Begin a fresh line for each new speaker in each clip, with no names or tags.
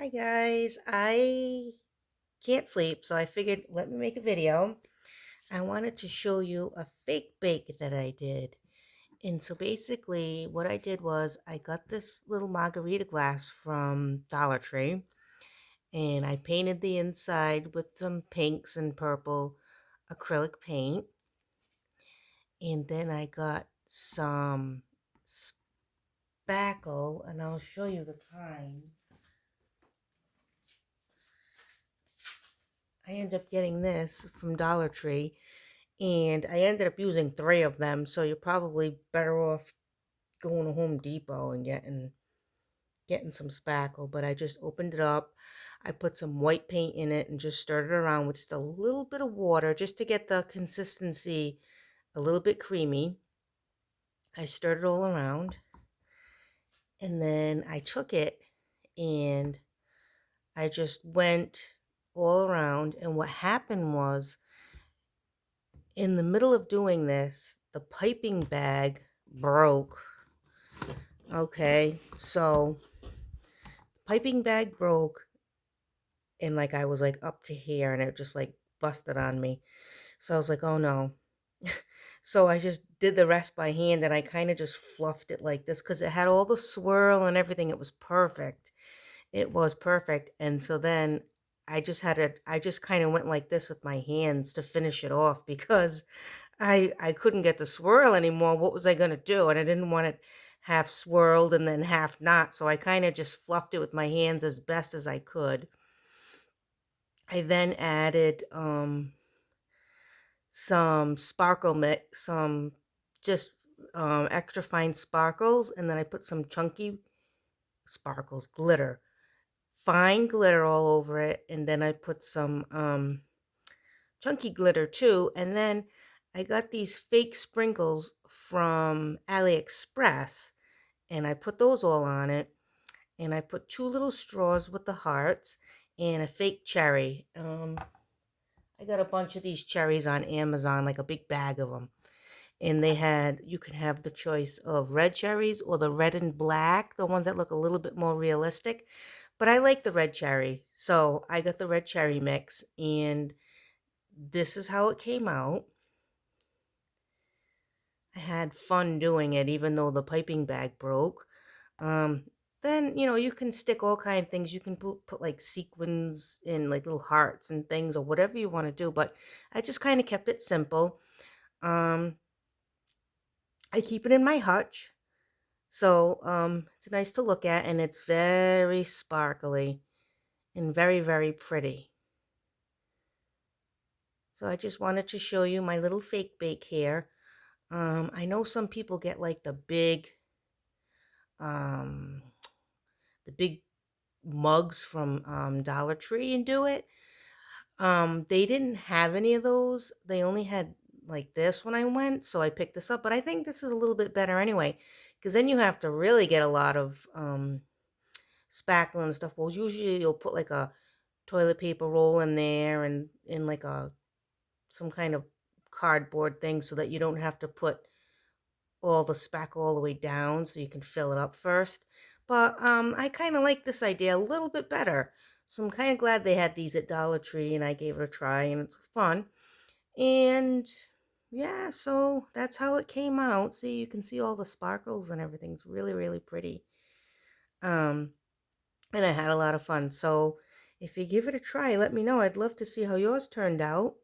Hi guys, I can't sleep, so I figured let me make a video. I wanted to show you a fake bake that I did. And so basically what I did was I got this little margarita glass from Dollar Tree and I painted the inside with some pinks and purple acrylic paint. And then I got some spackle and I'll show you the kind. I ended up getting this from Dollar Tree and I ended up using three of them, so you're probably better off going to Home Depot and getting some spackle. But I just opened it up. I put some white paint in it and just stirred it around with just a little bit of water just to get the consistency a little bit creamy. I stirred it all around and then I took it and I just went all around, and what happened was in the middle of doing this, the piping bag broke. Okay, so piping bag broke and like I was like up to here and it just like busted on me. So I was like, oh no. So I just did the rest by hand and I kind of just fluffed it like this because it had all the swirl and everything. It was perfect. It was perfect. And so then I just kind of went like this with my hands to finish it off because I couldn't get the swirl anymore. What was I gonna do? And I didn't want it half swirled and then half not, so I kind of just fluffed it with my hands as best as I could. I then added some sparkle mix, some just extra fine sparkles, and then I put some chunky sparkles, glitter, fine glitter all over it, and then I put some chunky glitter too. And then I got these fake sprinkles from AliExpress and I put those all on it. And I put two little straws with the hearts and a fake cherry. I got a bunch of these cherries on Amazon, like a big bag of them. And you can have the choice of red cherries or the red and black, the ones that look a little bit more realistic. But I like the red cherry. So I got the red cherry mix and this is how it came out. I had fun doing it, even though the piping bag broke. Um, then, you can stick all kind of things. You can put like sequins in like little hearts and things or whatever you want to do. But I just kind of kept it simple. Um, I keep it in my hutch. So it's nice to look at and it's very sparkly and very, very pretty. So I just wanted to show you my little fake bake here. I know some people get like um, the big mugs from Dollar Tree and do it. They didn't have any of those. They only had like this when I went, so I picked this up. But I think this is a little bit better anyway, because then you have to really get a lot of spackle and stuff. Well, usually you'll put like a toilet paper roll in there and in like a some kind of cardboard thing so that you don't have to put all the spackle all the way down so you can fill it up first. But I kind of like this idea a little bit better. So I'm kind of glad they had these at Dollar Tree and I gave it a try and it's fun. And yeah, so that's how it came out. See, you can see all the sparkles and everything's really, really pretty. Um, and I had a lot of fun. So if you give it a try, let me know. I'd love to see how yours turned out.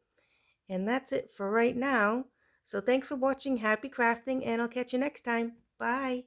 And that's it for right now. So thanks for watching. Happy crafting, and I'll catch you next time. Bye.